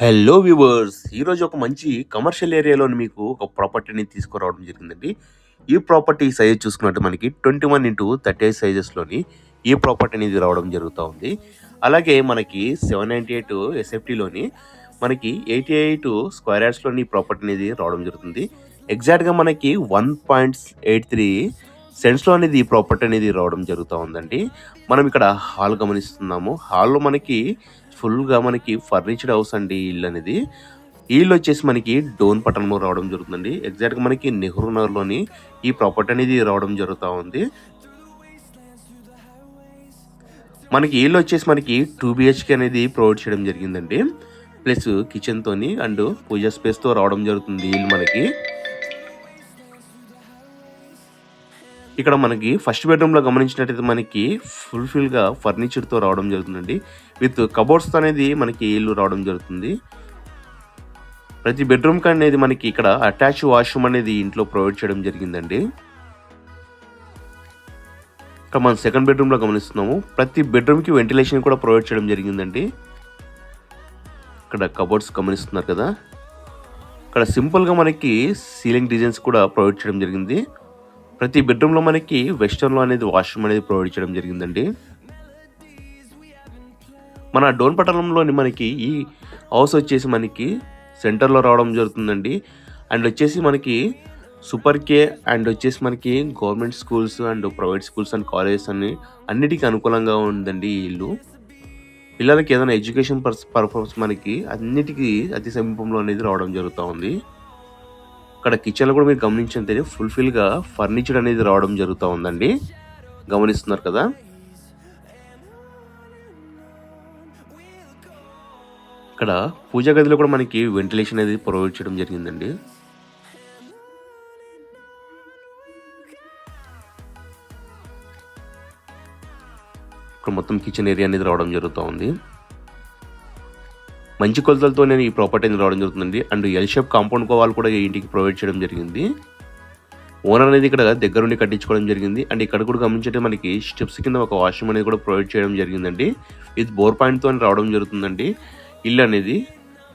Hello viewers, ఈరోజు ఒక మంచి కమర్షియల్ ఏరియాలోని మీకు ఒక ప్రాపర్టీని తీసుకురావడం జరిగిందండి. ఈ ప్రాపర్టీ సైజ్ చూసుకున్నట్టు మనకి 21x35 సైజెస్లోని ఈ ప్రాపర్టీ అనేది రావడం జరుగుతూ ఉంది. అలాగే మనకి 798 ఎస్ఎఫ్టీలోని మనకి 88 స్క్వేర్ యార్డ్స్లోని ఈ ప్రాపర్టీ అనేది రావడం జరుగుతుంది. ఎగ్జాక్ట్గా మనకి 1.83 సెంట్స్లో అనేది ఈ ప్రాపర్టీ అనేది రావడం జరుగుతూ ఉందండి. మనం ఇక్కడ హాల్ గమనిస్తున్నాము. హాల్లో మనకి ఫుల్గా మనకి ఫర్నిచర్డ్ హౌస్ అండి ఇల్లు అనేది. ఈ ఇల్లు వచ్చేసి మనకి డోన్ పట్టణంలో రావడం జరుగుతుందండి. ఎగ్జాక్ట్గా మనకి నెహ్రూ నగర్లోని ఈ ప్రాపర్టీ అనేది రావడం జరుగుతూ ఉంది. మనకి ఇల్లు వచ్చేసి మనకి 2 BHK అనేది ప్రొవైడ్ చేయడం జరిగిందండి. ప్లస్ కిచెన్తోని అండ్ పూజా స్పేస్తో రావడం జరుగుతుంది ఇల్లు మనకి. ఇక్కడ మనకి ఫస్ట్ బెడ్రూమ్లో గమనించినట్టయితే మనకి ఫుల్ఫిల్గా ఫర్నిచర్తో రావడం జరుగుతుందండి. విత్ కబోర్డ్స్తో అనేది మనకి ఇల్లు రావడం జరుగుతుంది. ప్రతి బెడ్రూమ్కి అనేది మనకి ఇక్కడ అటాచ్ వాష్రూమ్ అనేది ఇంట్లో ప్రొవైడ్ చేయడం జరిగిందండి. ఇక్కడ మనం సెకండ్ బెడ్రూమ్లో గమనిస్తున్నాము. ప్రతి బెడ్రూమ్కి వెంటిలేషన్ కూడా ప్రొవైడ్ చేయడం జరిగిందండి. ఇక్కడ కబోర్డ్స్ గమనిస్తున్నారు కదా. ఇక్కడ సింపుల్గా మనకి సీలింగ్ డిజైన్స్ కూడా ప్రొవైడ్ చేయడం జరిగింది. ప్రతి బెడ్రూమ్లో మనకి వెస్టర్న్లో అనేది వాష్రూమ్ అనేది ప్రొవైడ్ చేయడం జరిగిందండి. మన డోన్ పట్టణంలోని మనకి ఈ హౌస్ వచ్చేసి మనకి సెంటర్లో రావడం జరుగుతుందండి. అండ్ వచ్చేసి మనకి సూపర్ కే అండ్ వచ్చేసి మనకి government schools and private schools and colleges అన్నిటికీ అనుకూలంగా ఉందండి ఈ ఇల్లు. పిల్లలకి ఏదైనా ఎడ్యుకేషన్ పర్పస్ మనకి అన్నిటికీ అతి సమీపంలో అనేది రావడం జరుగుతూ ఉంది. ఇక్కడ కిచెన్లో కూడా మీరు గమనించినట్లయితే ఫుల్ఫిల్గా ఫర్నిచర్ అనేది రావడం జరుగుతూ ఉందండి. గమనిస్తున్నారు కదా. ఇక్కడ పూజా గదిలో కూడా మనకి వెంటిలేషన్ అనేది ప్రొవైడ్ చేయడం జరిగిందండి. ఇక్కడ మొత్తం కిచెన్ ఏరియా అనేది రావడం జరుగుతూ ఉంది. మంచి కొలతలతో నేను ఈ ప్రాపర్టీ అనేది రావడం జరుగుతుందండి. అండ్ ఎల్ షేప్ కాంపౌండ్ వాళ్ళు కూడా ఈ ఇంటికి ప్రొవైడ్ చేయడం జరిగింది. ఓనర్ అనేది ఇక్కడ దగ్గరుండి కట్టించుకోవడం జరిగింది. అండ్ ఇక్కడ కూడా గమనించే మనకి స్టెప్స్ కింద ఒక వాష్రూమ్ అనేది కూడా ప్రొవైడ్ చేయడం జరిగిందండి. ఇది బోర్ పాయింట్తో రావడం జరుగుతుందండి ఇల్లు అనేది.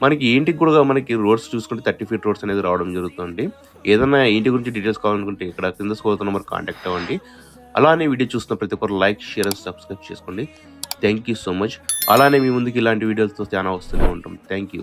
మనకి ఈ ఇంటికి కూడా మనకి రోడ్స్ చూసుకుంటే 30 feet రోడ్స్ అనేది రావడం జరుగుతుంది. ఏదైనా ఇంటి గురించి డీటెయిల్స్ కావాలనుకుంటే ఇక్కడ కింద స్క్రోల్ నెంబర్ కాంటాక్ట్ అవ్వండి. అలానే వీడియో చూస్తున్న ప్రతి ఒక్కరు లైక్, షేర్ అండ్ సబ్స్క్రైబ్ చేసుకోండి. Thank you so much. అలానే మీ ముందుకు ఇలాంటి వీడియోలతో చాలా వస్తూనే ఉంటాం. Thank you.